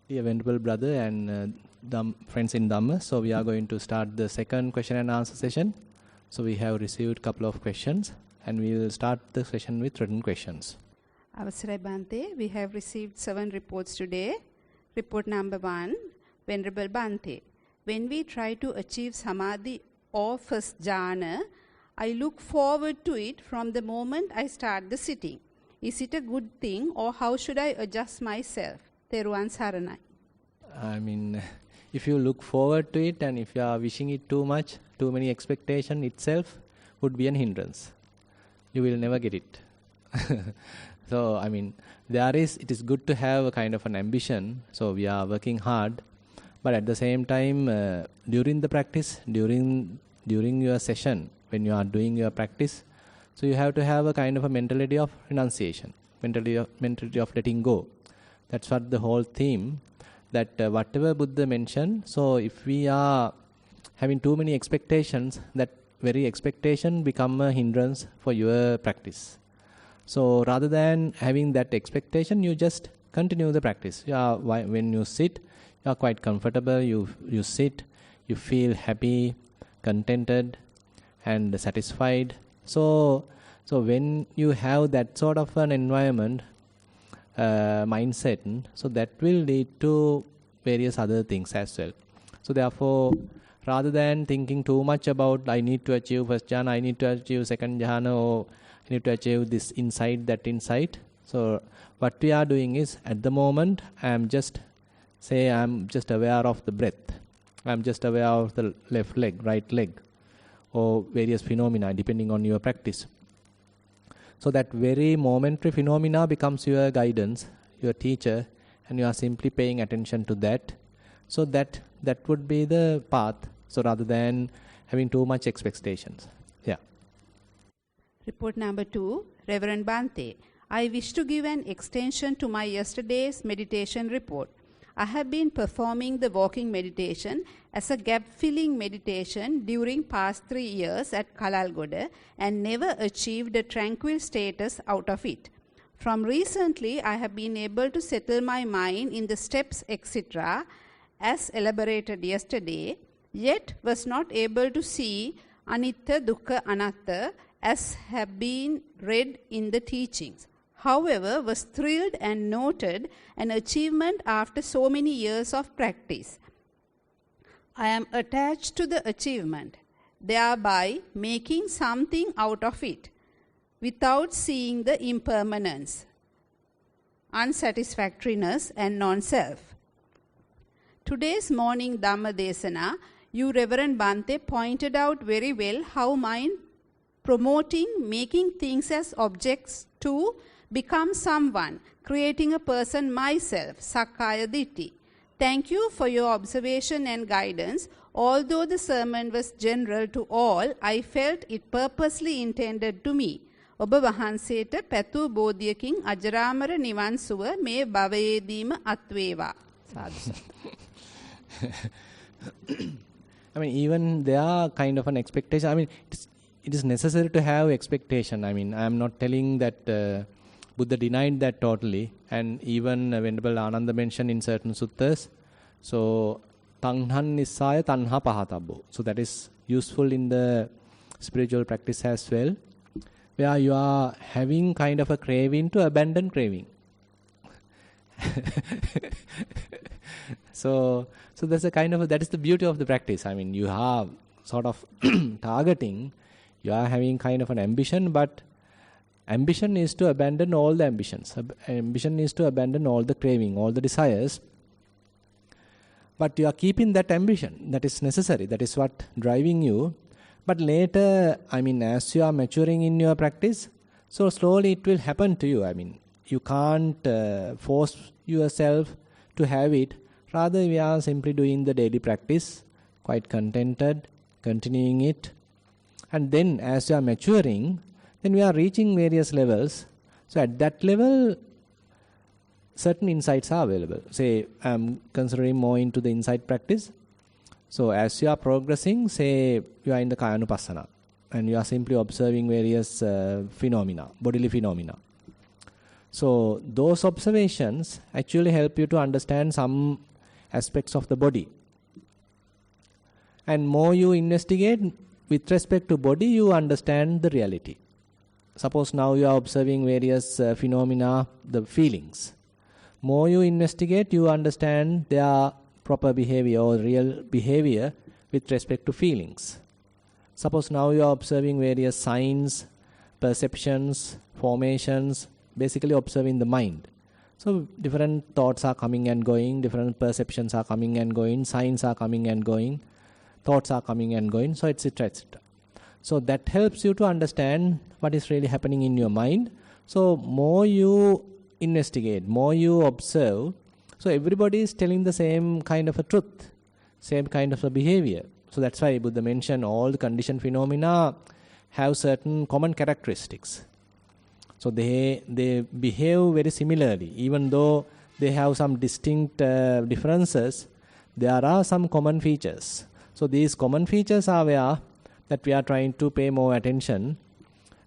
Dear Venerable Brother and friends in Dhamma, so we are going to start the second question and answer session. So we have received a couple of questions and we will start the session with written questions. Avasarai Bhante, we have received 7 reports today. Report number 1, Venerable Bhante. When we try to achieve Samadhi or first jhana, I look forward to it from the moment I start the sitting. Is it a good thing or how should I adjust myself? Thero Saranai. I mean, if you look forward to it and if you are wishing it too much, too many expectation itself would be an hindrance. You will never get it. So, I mean, it is good to have a kind of an ambition. So, we are working hard. But at the same time, during the practice, during your session, when you are doing your practice, so you have to have a kind of a mentality of renunciation, mentality of letting go. That's what the whole theme, that whatever Buddha mentioned, so if we are having too many expectations, that very expectation become a hindrance for your practice. So rather than having that expectation, you just continue the practice. When you sit, you are quite comfortable, you sit, you feel happy, contented and satisfied. So when you have that sort of an environment, mindset, so that will lead to various other things as well. So therefore, rather than thinking too much about I need to achieve first jhana, I need to achieve second jhana, or I need to achieve this insight, that insight. So what we are doing is, at the moment, I'm just aware of the breath. I'm just aware of the left leg, right leg, or various phenomena depending on your practice. So that very momentary phenomena becomes your guidance, your teacher, and you are simply paying attention to that. So that would be the path. So rather than having too much expectations. Yeah. Report number 2, Reverend Bhante. I wish to give an extension to my yesterday's meditation report. I have been performing the walking meditation as a gap-filling meditation during past 3 years at Kalalgoda and never achieved a tranquil status out of it. From recently, I have been able to settle my mind in the steps, etc., as elaborated yesterday, yet was not able to see Anitta, Dukkha, Anatta as have been read in the teachings. However, was thrilled and noted an achievement after so many years of practice. I am attached to the achievement, thereby making something out of it, without seeing the impermanence, unsatisfactoriness and non-self. Today's morning Dhamma Desana, you Reverend Bhante pointed out very well how mind promoting making things as objects to become someone, creating a person myself, Sakkaya Ditthi. Thank you for your observation and guidance. Although the sermon was general to all, I felt it purposely intended to me. ඔබ වහන්සේට පැතු බෝධියකින් අජරාමර නිවන් සුව මේ භවයේදීම අත්වේවා. සාදු. I mean, even there are kind of an expectation. I mean, it is necessary to have expectation. I mean, I am not telling that Buddha denied that totally, and even Venerable Ananda mentioned in certain suttas. So, tanhan nissaya tanha pahatabbo. So that is useful in the spiritual practice as well, where you are having kind of a craving to abandon craving. So there's a kind of that is the beauty of the practice. I mean, you are sort of targeting, you are having kind of an ambition, but ambition is to abandon all the ambitions. Ambition is to abandon all the craving, all the desires. But you are keeping that ambition. That is necessary. That is what driving you. But later, I mean, as you are maturing in your practice, so slowly it will happen to you. I mean, you can't force yourself to have it. Rather, we are simply doing the daily practice, quite contented, continuing it. And then, as you are maturing, then we are reaching various levels. So at that level, certain insights are available. Say, I'm considering more into the insight practice. So as you are progressing, say you are in the Kayanupassana and you are simply observing various phenomena, bodily phenomena. So those observations actually help you to understand some aspects of the body. And more you investigate with respect to body, you understand the reality. Suppose now you are observing various phenomena, the feelings. More you investigate, you understand their proper behavior or real behavior with respect to feelings. Suppose now you are observing various signs, perceptions, formations, basically observing the mind. So different thoughts are coming and going, different perceptions are coming and going, signs are coming and going, thoughts are coming and going, so etc. etc. So that helps you to understand what is really happening in your mind. So more you investigate, more you observe, so everybody is telling the same kind of a truth, same kind of a behavior. So that's why Buddha mentioned all the conditioned phenomena have certain common characteristics. So they behave very similarly. Even though they have some distinct differences, there are some common features. So these common features are where that we are trying to pay more attention.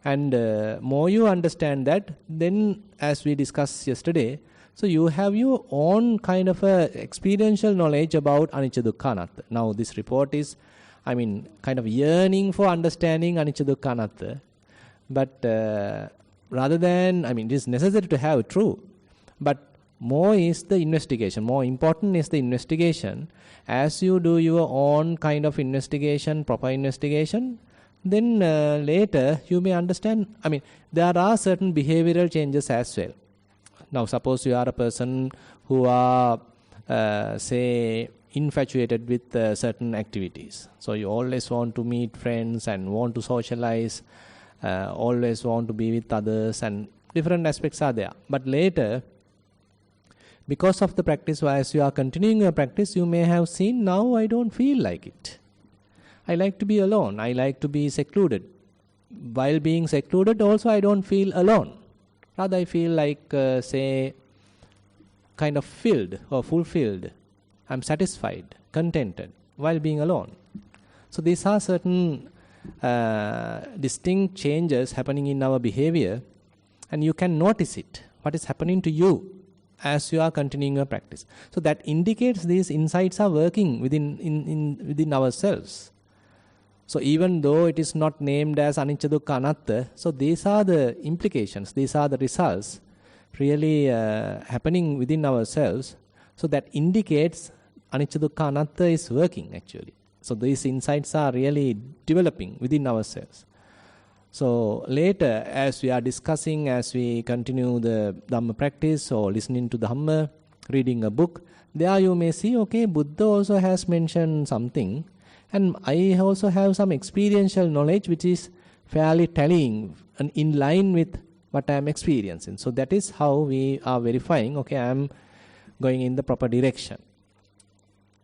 And more you understand that, then as we discussed yesterday, so you have your own kind of a experiential knowledge about anicca dukkha anatta. Now this report is, kind of yearning for understanding anicca dukkha anatta. But rather than, it is necessary to have true. But more is the investigation. More important is the investigation. As you do your own kind of investigation, proper investigation, then later you may understand, there are certain behavioral changes as well. Now suppose you are a person who are, say, infatuated with certain activities. So you always want to meet friends and want to socialize, always want to be with others, and different aspects are there. But later, because of the practice, as you are continuing your practice, you may have seen, now I don't feel like it. I like to be alone. I like to be secluded. While being secluded also, I don't feel alone. Rather, I feel like, say, kind of filled or fulfilled. I'm satisfied, contented while being alone. So these are certain distinct changes happening in our behavior, and you can notice it, what is happening to you as you are continuing your practice. So that indicates these insights are working within ourselves. So even though it is not named as anicca dukkha anatta, so these are the implications, these are the results really happening within ourselves. So that indicates anicca dukkha anatta is working actually. So these insights are really developing within ourselves. So later, as we are discussing, as we continue the Dhamma practice or listening to Dhamma, reading a book, there you may see, okay, Buddha also has mentioned something, and I also have some experiential knowledge which is fairly tallying and in line with what I am experiencing. So that is how we are verifying, okay, I am going in the proper direction,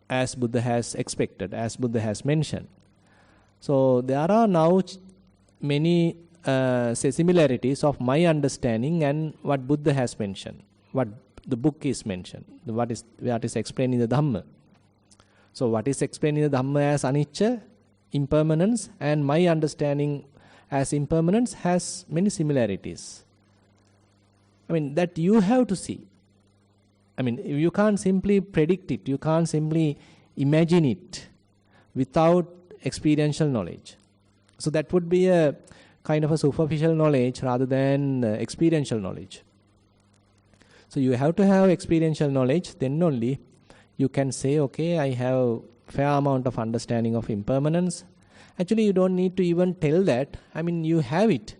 as Buddha has expected, as Buddha has mentioned. So there are now many similarities of my understanding and what Buddha has mentioned, what the book is mentioned, what is explained in the Dhamma. So what is explained in the Dhamma as anicca, impermanence, and my understanding as impermanence has many similarities. That you have to see. You can't simply predict it, you can't simply imagine it without experiential knowledge. So that would be a kind of a superficial knowledge rather than experiential knowledge. So you have to have experiential knowledge, then only you can say, okay, I have fair amount of understanding of impermanence. Actually, you don't need to even tell that. You have it.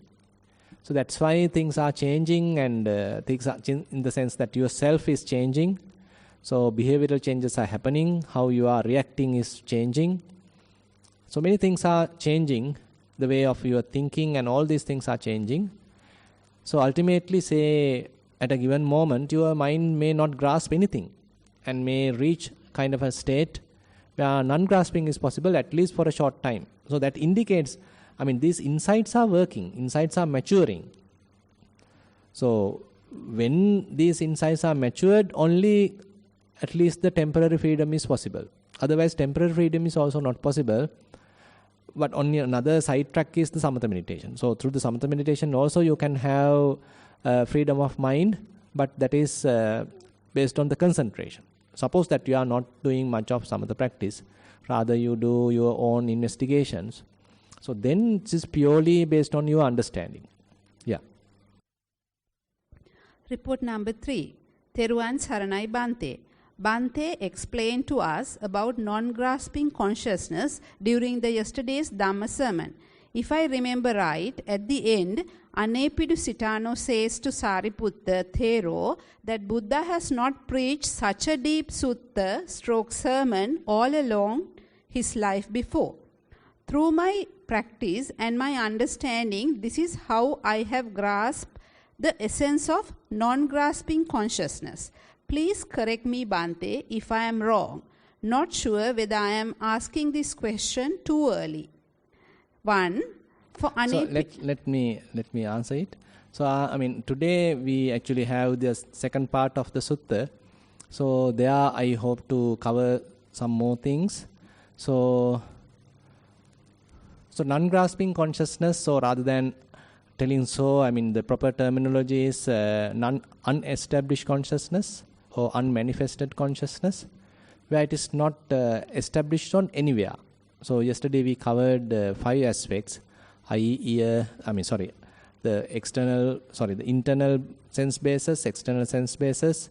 So that's why things are changing, and things are in the sense that yourself is changing. So behavioral changes are happening. How you are reacting is changing. So many things are changing. The way of your thinking and all these things are changing. So ultimately, say, at a given moment, your mind may not grasp anything and may reach kind of a state where non-grasping is possible, at least for a short time. So that indicates, these insights are working, insights are maturing. So when these insights are matured, only at least the temporary freedom is possible. Otherwise, temporary freedom is also not possible. but on another side track is the samatha meditation. So through the samatha meditation also you can have freedom of mind, but that is based on the concentration. Suppose that you are not doing much of samatha practice, rather you do your own investigations. So then it is purely based on your understanding. Yeah. Report number 3. Theruvan Saranai Bante. Bante explained to us about non-grasping consciousness during the yesterday's Dhamma sermon. If I remember right, at the end, Anepidu Sitano says to Sariputta Thero that Buddha has not preached such a deep sutta stroke sermon all along his life before. Through my practice and my understanding, this is how I have grasped the essence of non-grasping consciousness. Please correct me, Bante, if I am wrong. Not sure whether I am asking this question too early. 1. For so let me answer it. So I mean, today we actually have the second part of the sutta. So there I hope to cover some more things. So non-grasping consciousness, so rather than telling so, I mean the proper terminology is unestablished consciousness or unmanifested consciousness, where it is not established on anywhere. So yesterday we covered 5 aspects: eye, ear, the internal sense bases, external sense bases,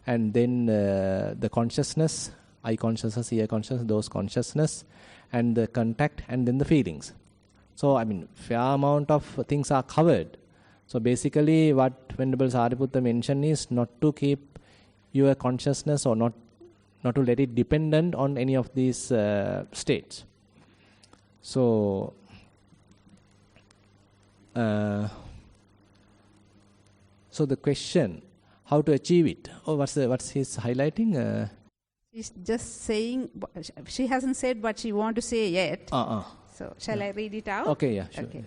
and then the consciousness, eye consciousness, ear consciousness, those consciousness, and the contact, and then the feelings. So I mean, fair amount of things are covered. So basically what Venerable Sariputta mentioned is not to keep your consciousness or not to let it dependent on any of these states. So so the question, how to achieve it? Oh, what's his highlighting? She's just saying, she hasn't said what she wants to say yet. So shall I read it out? Okay, yeah, sure. Okay.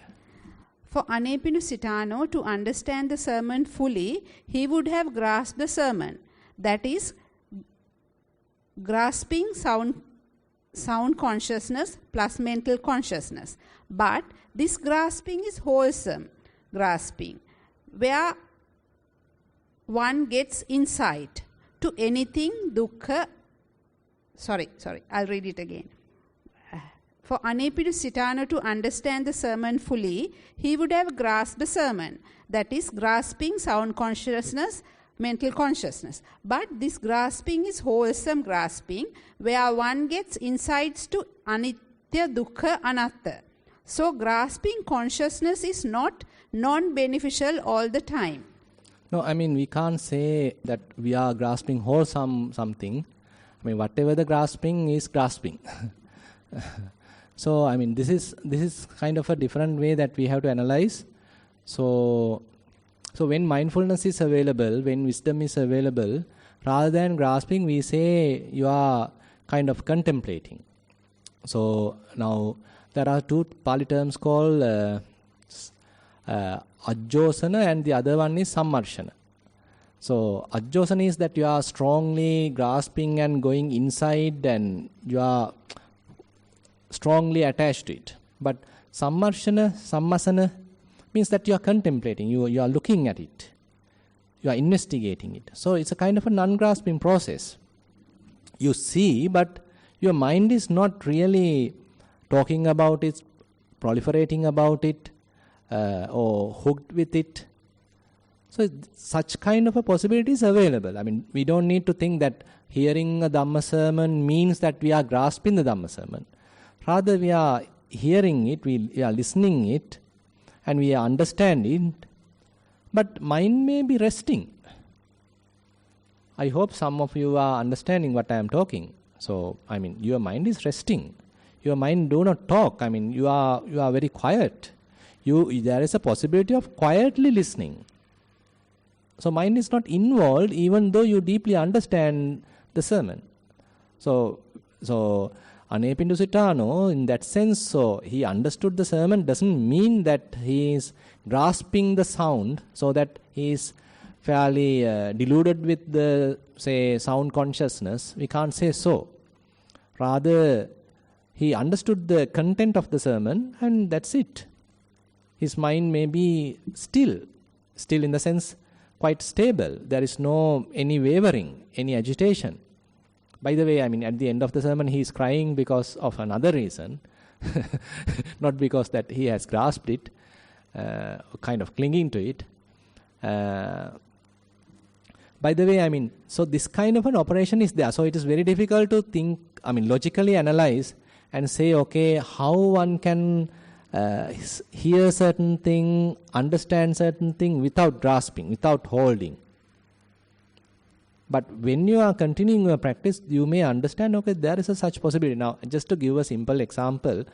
For Anepinu Sitano to understand the sermon fully, he would have grasped the sermon. That is, grasping sound consciousness plus mental consciousness. But this grasping is wholesome grasping, where one gets insight to anything dukkha. Sorry, I'll read it again. For Anepidu Sitano to understand the sermon fully, he would have grasped the sermon. That is, grasping sound consciousness, mental consciousness. But this grasping is wholesome grasping, where one gets insights to anitya, dukkha, anatta. So grasping consciousness is not non-beneficial all the time. No, I mean, we can't say that we are grasping wholesome something. I mean, whatever the grasping is grasping. So, I mean, this is kind of a different way that we have to analyze. So when mindfulness is available, when wisdom is available, rather than grasping, we say you are kind of contemplating. So now there are 2 Pali terms called ajjosana, and the other one is sammarshana. So ajjosana is that you are strongly grasping and going inside, and you are strongly attached to it. But sammasana means that you are contemplating, you are looking at it, you are investigating it. So it's a kind of a non-grasping process. You see, but your mind is not really talking about it, proliferating about it, or hooked with it. So such kind of a possibility is available. I mean, we don't need to think that hearing a Dhamma sermon means that we are grasping the Dhamma sermon. Rather, we are hearing it, we are listening it, and we are understanding it, but mind may be resting. I hope some of you are understanding what I am talking. So, I mean, your mind is resting. Your mind do not talk. I mean, you are very quiet. There is a possibility of quietly listening. So, mind is not involved even though you deeply understand the sermon. So Anepindu Sitano, in that sense, so he understood the sermon doesn't mean that he is grasping the sound so that he is fairly deluded with the, say, sound consciousness. We can't say so. Rather, he understood the content of the sermon, and that's it. His mind may be still in the sense quite stable. There is no any wavering, any agitation. By the way, I mean, at the end of the sermon, he is crying because of another reason, not because that he has grasped it, kind of clinging to it. By the way, I mean, so this kind of an operation is there. So it is very difficult to think, I mean, logically analyze and say, okay, how one can hear certain thing, understand certain thing without grasping, without holding. But when you are continuing your practice, you may understand, okay, there is a such possibility. Now, just to give a simple example,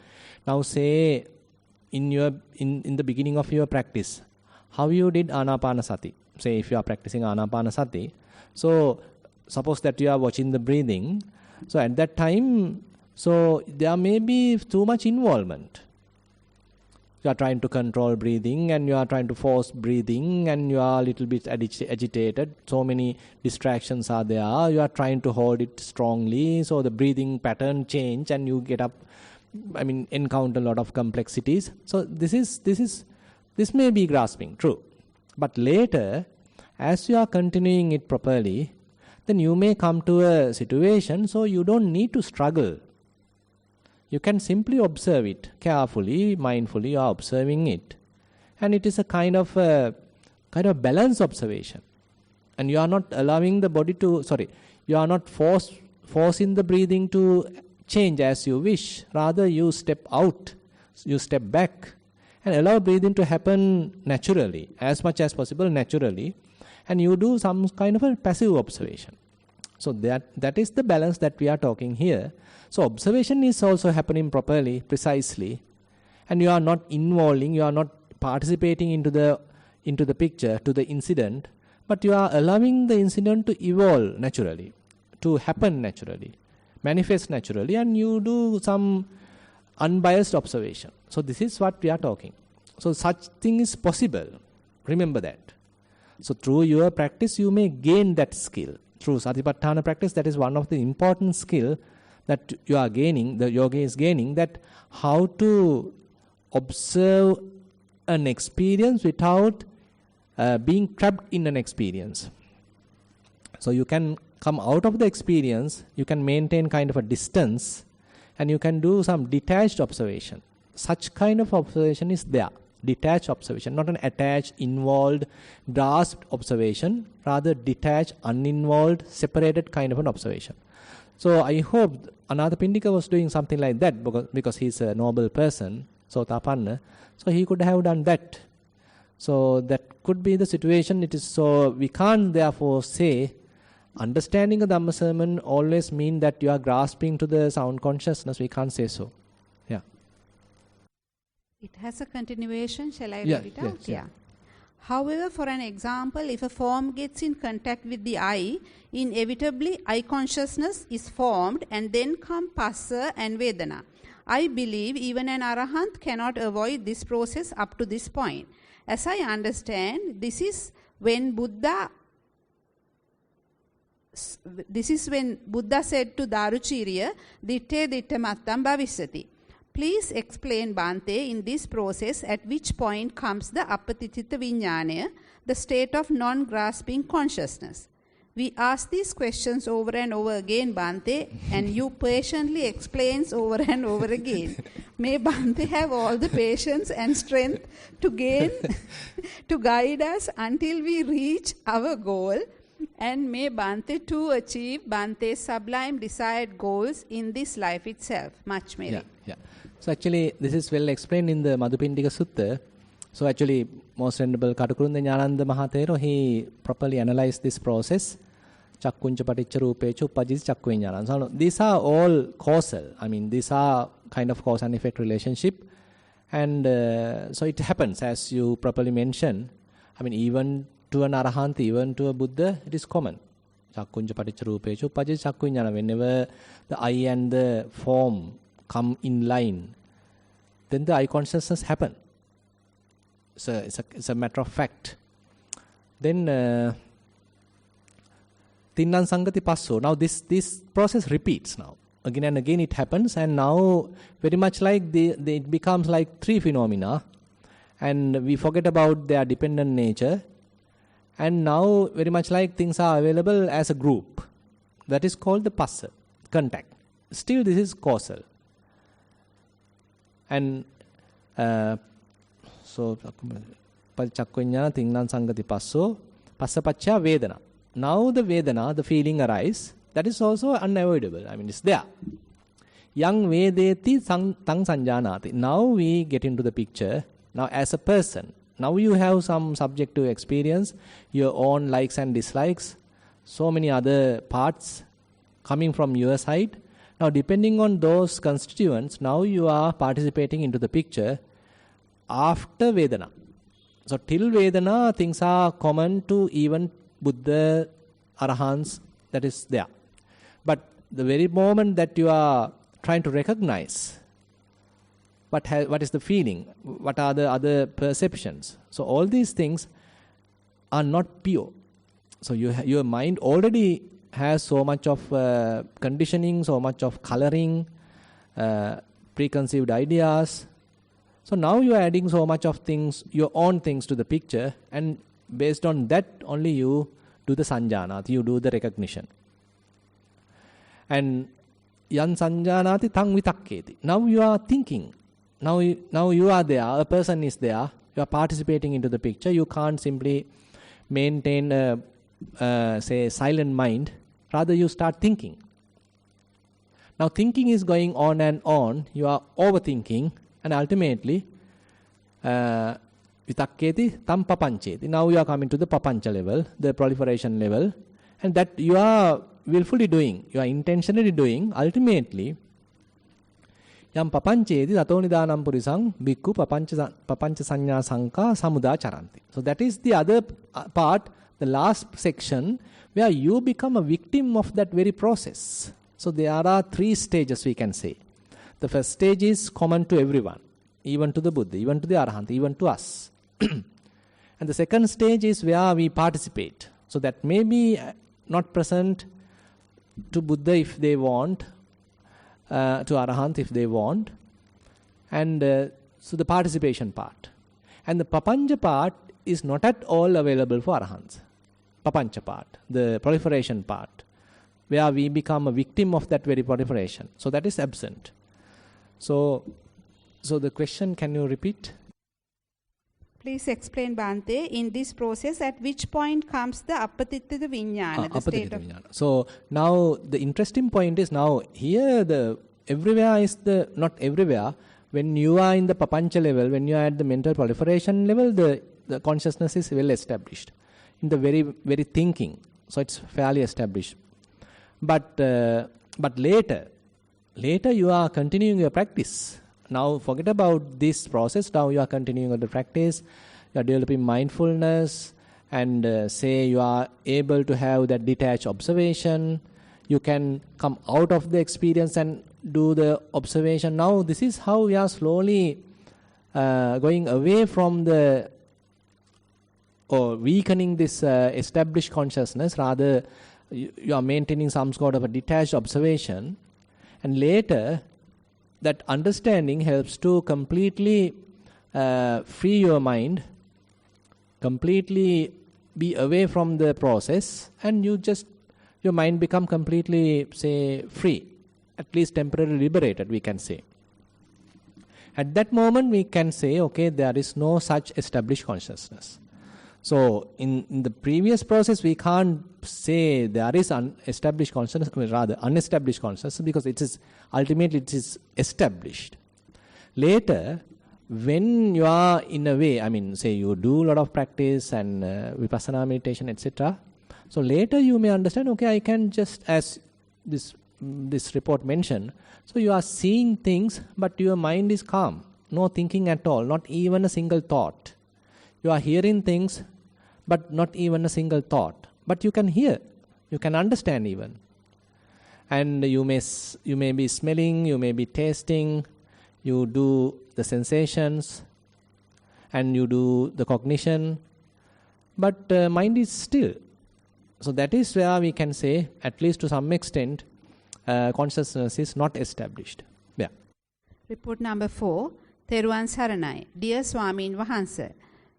now say in the beginning of your practice, how you did Anapanasati. Say if you are practicing Anapanasati, so suppose that you are watching the breathing. So at that time, so there may be too much involvement. You are trying to control breathing and you are trying to force breathing and you are a little bit agitated. So many distractions are there. You are trying to hold it strongly. So the breathing pattern change and you get up, I mean, encounter a lot of complexities. So this may be grasping, true. But later, as you are continuing it properly, then you may come to a situation so you don't need to struggle. You can simply observe it carefully, mindfully. You are observing it, and it is a kind of balanced observation. And you are not allowing the body to. You are not forcing the breathing to change as you wish. Rather, you step out, you step back, and allow breathing to happen naturally, as much as possible naturally, and you do some kind of a passive observation. So that is the balance that we are talking here. So observation is also happening properly, precisely, and you are not involving, you are not participating into the picture, to the incident, but you are allowing the incident to evolve naturally, to happen naturally, manifest naturally, and you do some unbiased observation. So this is what we are talking. So such thing is possible. Remember that. So through your practice, you may gain that skill. Through Satipatthana practice, that is one of the important skill that you are gaining, the yogi is gaining, that how to observe an experience without being trapped in an experience. So you can come out of the experience, you can maintain kind of a distance, and you can do some detached observation. Such kind of observation is there. Detached observation, not an attached, involved, grasped observation, rather detached, uninvolved, separated kind of an observation. So I hope Anathapindika was doing something like that because he's a noble person, Sotapanna, so he could have done that. So that could be the situation. It is so we can't therefore say understanding a Dhamma sermon always mean that you are grasping to the sound consciousness. We can't say so. Yeah. It has a continuation. Shall I Yeah, read it out? yes, yeah. However, for an example, if a form gets in contact with the eye, inevitably eye consciousness is formed and then come Phassa and Vedana. I believe even an Arahant cannot avoid this process up to this point. As I understand, this is when Buddha said to Daruchirya, Ditte Ditte Mattam Bhavishyati. Please explain, Bhante, in this process at which point comes the apatitita viññānaya, the state of non-grasping consciousness. We ask these questions over and over again, Bhante, and you patiently explains over and over again. May Bhante have all the patience and strength to guide us until we reach our goal, and may Bhante too achieve Bhante's sublime desired goals in this life itself. Much merit. Yeah. So actually, this is well explained in the Madhupindika Sutta. So actually, most venerable Katukurunda Jnananda Mahathero, he properly analyzed this process. Chakkuncha paticca rupecha uppajjati chakku viññānam. So these are all causal. I mean, these are kind of cause and effect relationship. And so it happens, as you properly mentioned. I mean, even to an Arahant, even to a Buddha, it is common. Chakkuncha paticca rupecha uppajjati chakku viññānam. Whenever the eye and the form come in line, then the eye consciousness happen. So it's a matter of fact. Then Tinnan Sangati Passo. Now this process repeats now. again and again it happens, and now very much like it becomes like three phenomena, and we forget about their dependent nature, and now very much like things are available as a group. That is called the passa, contact. Still this is causal. And so Parichakkoññāna Tingnan Sangati Passo Passapaccha Vedana. Now the Vedana, the feeling arises, that is also unavoidable. I mean, it's there. Yang Vedeti Tang Sanjanati. Now we get into the picture. Now as a person, now you have some subjective experience, your own likes and dislikes, so many other parts coming from your side. Now depending on those constituents, now you are participating into the picture after Vedana. So till Vedana, things are common to even Buddha, Arahants, that is there. But the very moment that you are trying to recognize what is the feeling, what are the other perceptions, so all these things are not pure. So your mind already has so much of conditioning, so much of coloring, preconceived ideas. So now you are adding so much of things, your own things to the picture, and based on that only you do the sanjanati, you do the recognition. And yan sanjanati tang vitakketi. Now you are thinking. Now you are there, a person is there, you are participating into the picture. You can't simply maintain say silent mind. Rather you start thinking. Now thinking is going on and on. You are overthinking, and ultimately vitakketi tam papancheti. Now you are coming to the papancha level, the proliferation level, and that you are willfully doing, you are intentionally doing. Ultimately yam papancheti tato nidanam purisang bhikkhu papancha sanya sanka samuda charanti. So that is the other part, the last section, where you become a victim of that very process. So there are three stages, we can say. The first stage is common to everyone, even to the Buddha, even to the Arahant, even to us. And the second stage is where we participate. So that may be not present to Buddha if they want, to Arahant if they want, and so the participation part. And the papancha part is not at all available for Arahants. Papancha part, the proliferation part, where we become a victim of that very proliferation. So that is absent. So the question, can you repeat? Please explain, Bhante, in this process, at which point comes the apatittita vijnana, the state of... So now the interesting point is, now here everywhere is not everywhere, when you are in the papancha level, when you are at the mental proliferation level, the consciousness is well established. In the very, very thinking, so it's fairly established. But later you are continuing your practice. Now forget about this process. Now you are continuing the practice. You are developing mindfulness, and say you are able to have that detached observation. You can come out of the experience and do the observation. Now this is how we are slowly going away from or weakening this established consciousness. Rather, you are maintaining some sort of a detached observation, and later that understanding helps to completely free your mind, completely be away from the process, and your mind become completely, say, free, at least temporarily liberated, we can say. At that moment we can say, okay, there is no such established consciousness. So in the previous process we can't say there is unestablished consciousness, rather unestablished consciousness, because ultimately it is established. Later, when you are in a way, I mean, say you do a lot of practice and Vipassana meditation, etc. So later you may understand, okay, I can just, as this report mentioned, so you are seeing things, but your mind is calm, no thinking at all, not even a single thought. You are hearing things, but not even a single thought. But you can hear, you can understand even. And you may be smelling, you may be tasting, you do the sensations, and you do the cognition, but mind is still. So that is where we can say, at least to some extent, consciousness is not established. Yeah. Report number 4, Theruvan Saranai. Dear Swamin Wahansa,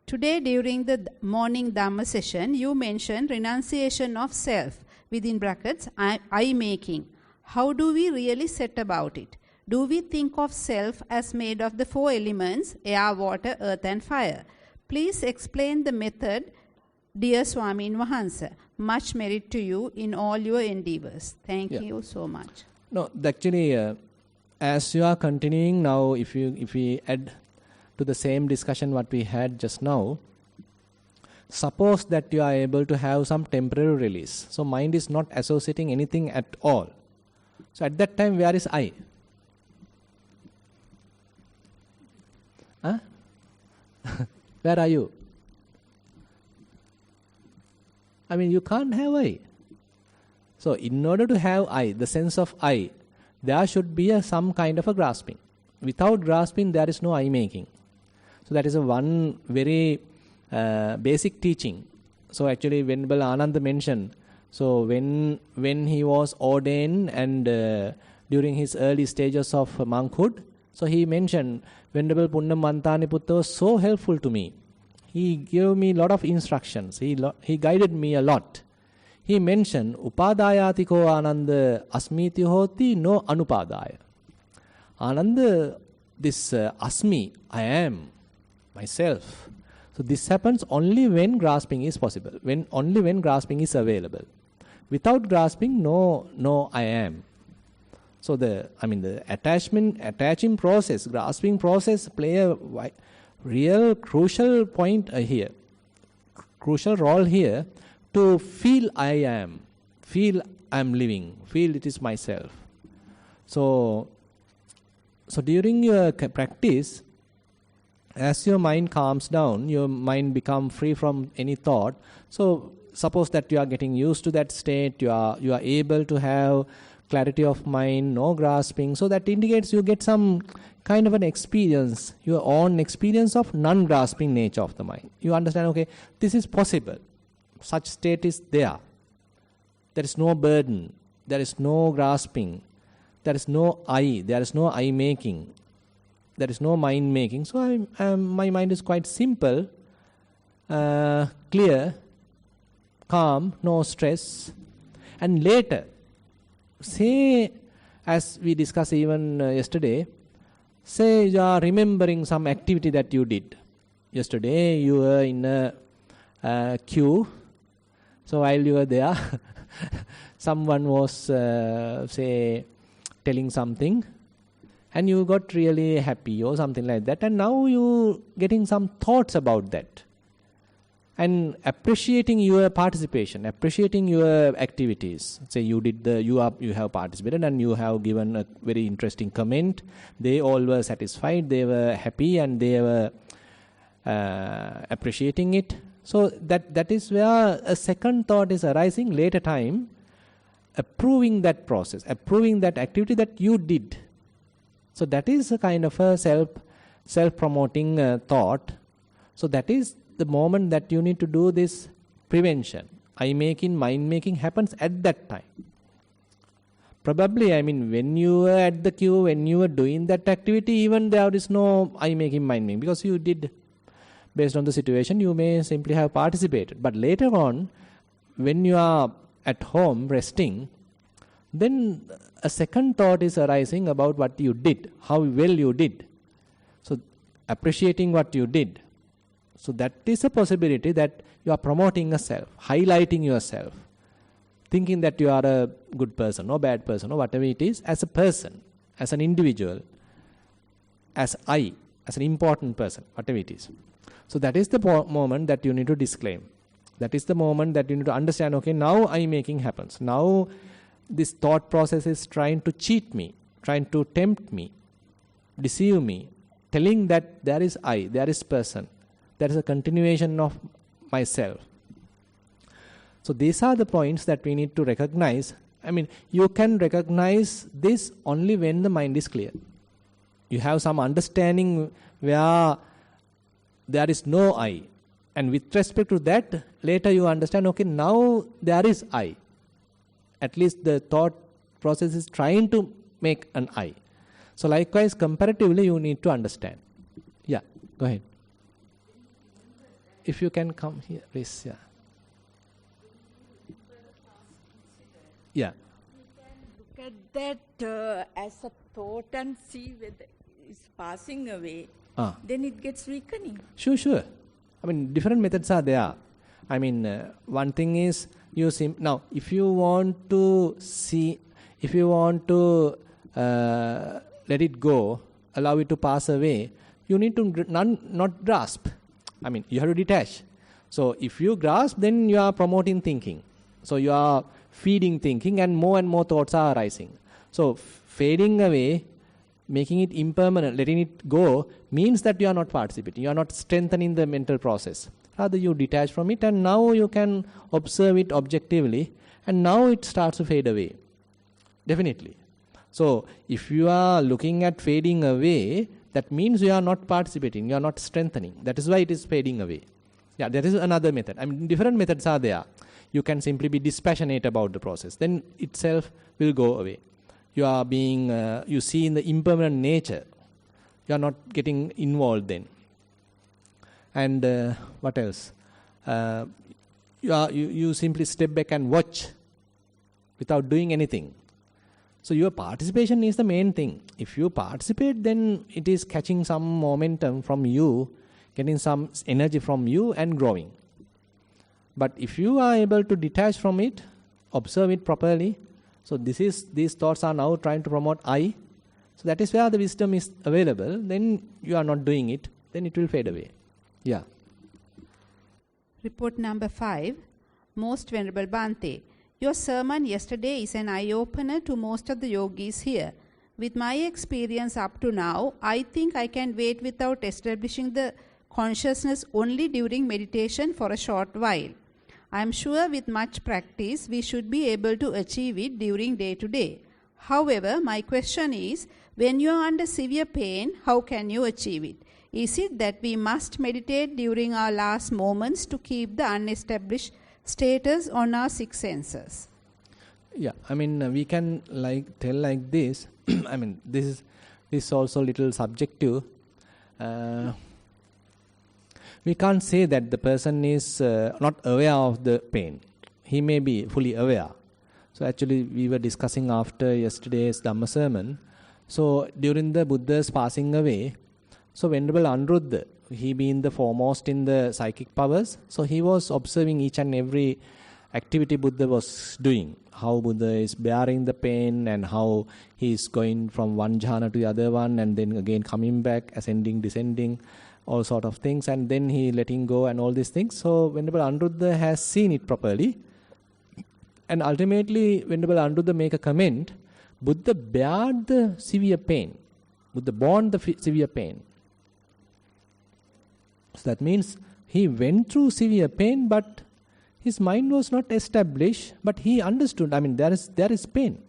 today during the morning Dhamma session, you mentioned renunciation of self, within brackets, I-making. How do we really set about it? Do we think of self as made of the 4 elements, air, water, earth and fire? Please explain the method, dear Swamin Wahansa. Much merit to you in all your endeavors. Thank you so much. No, actually, as you are continuing now, if we add to the same discussion what we had just now, suppose that you are able to have some temporary release. So mind is not associating anything at all. So at that time, where is I? Huh? Where are you? I mean, you can't have I. So in order to have I, the sense of I, there should be some kind of a grasping. Without grasping, there is no I making. So that is one very basic teaching. So actually, Venerable Ananda mentioned, so when he was ordained and during his early stages of monkhood, so he mentioned, Venerable Punna Mantaniputta was so helpful to me. He gave me a lot of instructions. He guided me a lot. He mentioned, Upadayatiko Ananda Asmiti Hoti no Anupadaya. Ananda, this Asmi, I am, myself. So this happens only when grasping is possible, only when grasping is available. Without grasping, no I am. So the attaching process, grasping process play a real crucial point here, crucial role here to feel I am, feel I am living, feel it is myself. So during your practice, as your mind calms down, your mind becomes free from any thought. So suppose that you are getting used to that state, you are able to have clarity of mind, no grasping. So that indicates you get some kind of an experience, your own experience of non-grasping nature of the mind. You understand, okay, this is possible. Such state is there. There is no burden. There is no grasping. There is no I. There is no I making. There is no mind making. So my mind is quite simple, clear, calm, no stress. And later, say, as we discussed even yesterday, say you are remembering some activity that you did. Yesterday you were in a queue. So while you were there, someone was, say, telling something. And you got really happy or something like that. And now you getting some thoughts about that. And appreciating your participation, appreciating your activities. Say you have participated and you have given a very interesting comment. They all were satisfied, they were happy and they were appreciating it. So that is where a second thought is arising later time, approving that process, approving that activity that you did. So that is a kind of a self-promoting thought. So that is the moment that you need to do this prevention. I-making, mind-making happens at that time. Probably, when you were at the queue, when you were doing that activity, even there is no I-making, mind-making. Because you did, based on the situation, you may simply have participated. But later on, when you are at home resting, then a second thought is arising about what you did, how well you did. So appreciating what you did. So that is a possibility that you are promoting yourself, highlighting yourself, thinking that you are a good person or bad person or whatever it is, as a person, as an individual, as I, as an important person, whatever it is. So that is the moment that you need to disclaim. That is the moment that you need to understand, okay, now I-making happens. Now this thought process is trying to cheat me, trying to tempt me, deceive me, telling that there is I, there is person, there is a continuation of myself. So these are the points that we need to recognize. You can recognize this only when the mind is clear. You have some understanding where there is no I. And with respect to that, later you understand, okay, now there is I. At least the thought process is trying to make an I. So likewise, comparatively, you need to understand. Yeah, go ahead. If you can come here, please. Yeah. Yeah. You can look at that as a thought and see whether it's passing away. Then it gets weakening. Sure. I mean, different methods are there. I mean, one thing is now, if you want to see, if you want to let it go, allow it to pass away, you need to not grasp. I mean, you have to detach. So if you grasp, then you are promoting thinking. So you are feeding thinking, and more thoughts are arising. So fading away, making it impermanent, letting it go, means that you are not participating. You are not strengthening the mental process. Rather, you detach from it, and now you can observe it objectively, and now it starts to fade away. Definitely. So if you are looking at fading away, that means you are not participating, you are not strengthening. That is why it is fading away. Yeah, that is another method. I mean, different methods are there. You can simply be dispassionate about the process. Then itself will go away. You are being, you see in the impermanent nature. You are not getting involved then. And what else? You simply step back and watch without doing anything. So your participation is the main thing. If you participate, then it is catching some momentum from you, getting some energy from you and growing. But if you are able to detach from it, observe it properly, so these thoughts are now trying to promote I. So that is where the wisdom is available. Then you are not doing it, then it will fade away. Yeah. Report number 5. Most Venerable Bhante, your sermon yesterday is an eye-opener to most of the yogis here. With my experience up to now, I think I can wait without establishing the consciousness only during meditation for a short while. I am sure with much practice, we should be able to achieve it during day to day. However, my question is, when you are under severe pain, how can you achieve it? Is it that we must meditate during our last moments to keep the unestablished status on our six senses? Yeah, I mean, we can tell like this. I mean, this is also a little subjective. We can't say that the person is not aware of the pain. He may be fully aware. So actually, we were discussing after yesterday's Dhamma sermon. So during the Buddha's passing away, so Venerable Anuruddha, he being the foremost in the psychic powers, so he was observing each and every activity Buddha was doing. How Buddha is bearing the pain and how he is going from one jhana to the other one and then again coming back, ascending, descending, all sort of things, and then he letting go and all these things. So Venerable Anuruddha has seen it properly. And ultimately, Venerable Anuruddha make a comment, Buddha bared the severe pain. Buddha borne the severe pain. So that means he went through severe pain, but his mind was not established, but he understood. I mean, there is pain.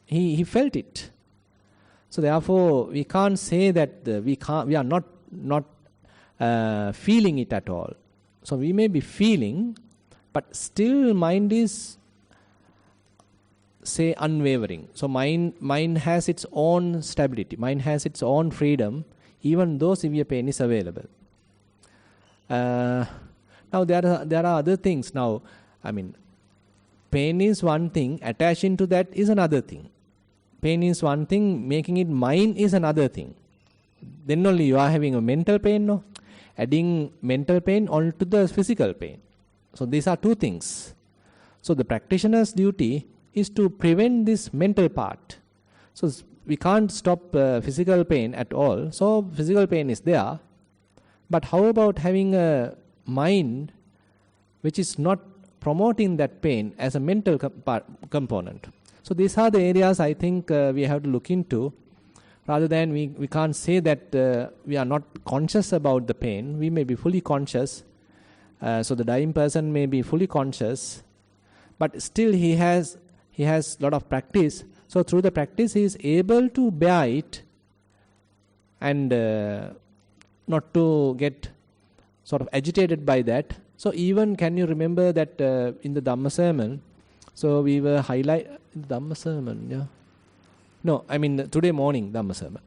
He felt it. So therefore, we can't say that we are not feeling it at all. So we may be feeling, but still mind is, say, unwavering. So mind has its own stability. Mind has its own freedom, even though severe pain is available. Now there are other things. Now, I mean, pain is one thing. Attaching to that is another thing. Pain is one thing. Making it mine is another thing. Then only you are having a mental pain. No, adding mental pain onto the physical pain. So these are two things. So the practitioner's duty is to prevent this mental part. So we can't stop physical pain at all. So physical pain is there. But how about having a mind which is not promoting that pain as a mental component? So these are the areas I think we have to look into. Rather than we can't say that we are not conscious about the pain. We may be fully conscious. So the dying person may be fully conscious. But still he has a lot of practice. So through the practice he is able to bear it and not to get sort of agitated by that. So even can you remember that in the Dhamma sermon, So we were highlight Dhamma sermon, yeah. No, I mean today morning Dhamma sermon.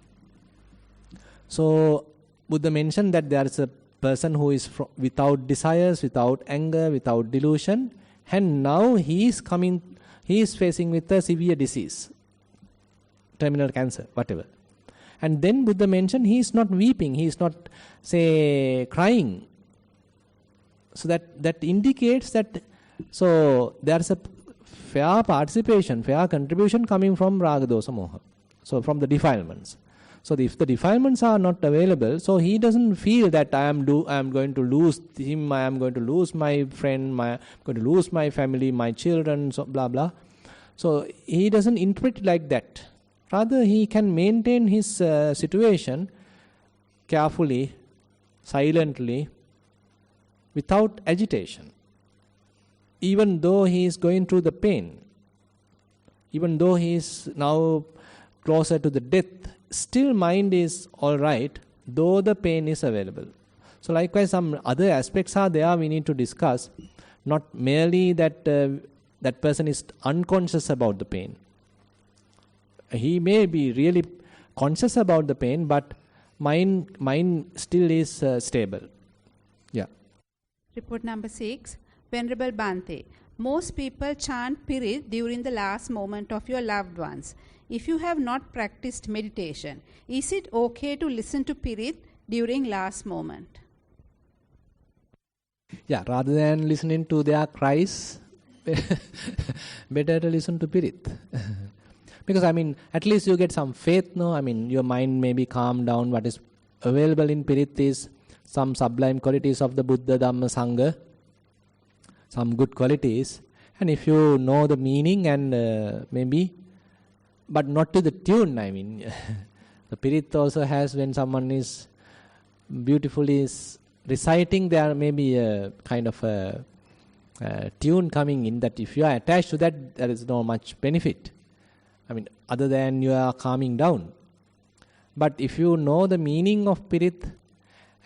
So Buddha mentioned that there is a person who is without desires, without anger, without delusion, and now he is facing with a severe disease, terminal cancer, whatever. And then Buddha mentioned he is not weeping, he is not, say, crying. So that indicates that, so there is a fair participation, fair contribution coming from Raga Dosa Moha. So from the defilements. So if the defilements are not available, so he doesn't feel that I am going to lose him, I am going to lose my friend, I am going to lose my family, my children, so blah blah. So he doesn't interpret it like that. Rather, he can maintain his situation carefully, silently, without agitation. Even though he is going through the pain, even though he is now closer to the death, still mind is all right, though the pain is available. So likewise, some other aspects are there we need to discuss. Not merely that that person is unconscious about the pain. He may be really conscious about the pain, but mind still is stable. Yeah. Report number 6. Venerable Bhante, most people chant Pirit during the last moment of your loved ones. If you have not practiced meditation, is it okay to listen to Pirit during last moment? Yeah, rather than listening to their cries, better to listen to Pirit. Because I mean, at least you get some faith, no? I mean, your mind may be calmed down. What is available in Pirit is some sublime qualities of the Buddha, Dhamma, Sangha, some good qualities. And if you know the meaning and maybe, but not to the tune, I mean. The Pirit also has, when someone is beautifully reciting, there may be a kind of a tune coming in that if you are attached to that, there is no much benefit. I mean, other than you are calming down. But if you know the meaning of Pirit,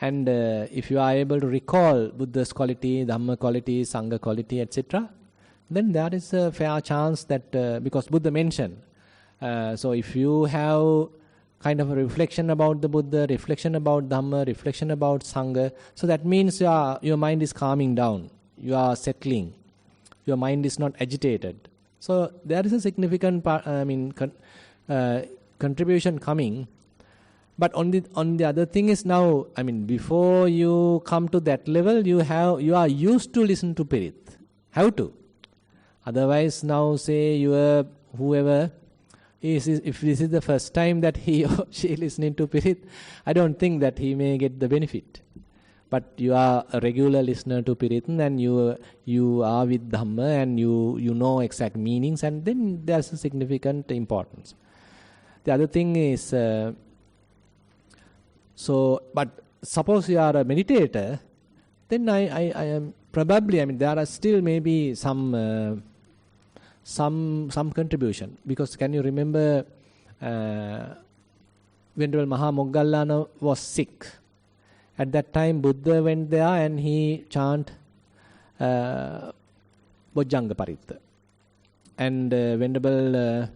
and if you are able to recall Buddha's quality, Dhamma quality, Sangha quality, etc., then there is a fair chance that, because Buddha mentioned, so if you have kind of a reflection about the Buddha, reflection about Dhamma, reflection about Sangha, so that means your mind is calming down, you are settling, your mind is not agitated. So there is a significant contribution coming. But on the other thing is now, I mean, before you come to that level, you are used to listen to Pirit. Have to. Otherwise, now say whoever is, if this is the first time that he or she listening to Pirit, I don't think that he may get the benefit. But you are a regular listener to Pirit, and you are with Dhamma, and you know exact meanings, and then there's a significant importance. The other thing is, but suppose you are a meditator, then I am probably, I mean, there are still maybe some contribution. Because can you remember Venerable Maha Moggallana was sick. At that time, Buddha went there and he chanted Bojjhanga Paritta. And Venerable,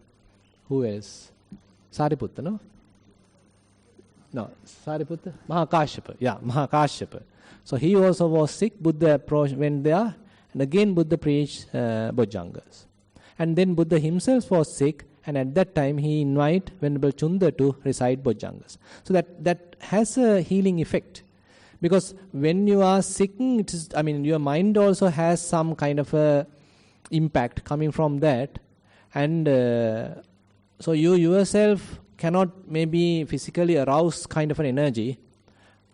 who else? Sariputta, no? No, Sariputta? Mahakashyapa. Yeah, Mahakashyapa. So he also was sick. Buddha went there, and again Buddha preached Bojjhangas. And then Buddha himself was sick, and at that time he invited Venerable Chunda to recite Bojjhangas. So that has a healing effect. Because when you are sick, your mind also has some kind of a impact coming from that. And so you yourself cannot maybe physically arouse kind of an energy.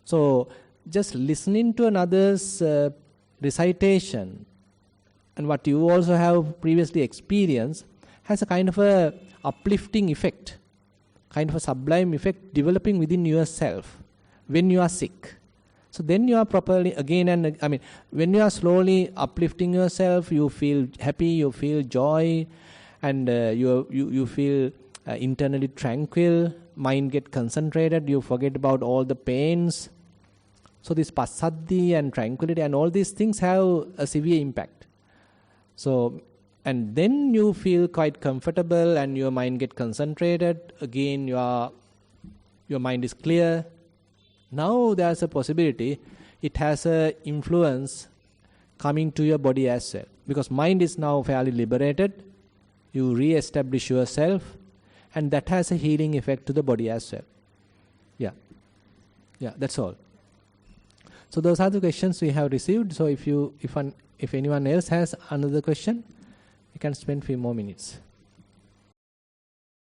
So just listening to another's recitation and what you also have previously experienced has a kind of a uplifting effect, kind of a sublime effect developing within yourself when you are sick. So then you are properly again and when you are slowly uplifting yourself, you feel happy, you feel joy, and you feel internally tranquil, mind get concentrated, you forget about all the pains. So this passaddhi and tranquility and all these things have a severe impact. So And then you feel quite comfortable and your mind get concentrated. Again, your mind is clear. Now there's a possibility it has a influence coming to your body as well. Because mind is now fairly liberated. You re-establish yourself, and that has a healing effect to the body as well. Yeah, that's all. So those are the questions we have received. So if anyone else has another question, you can spend a few more minutes.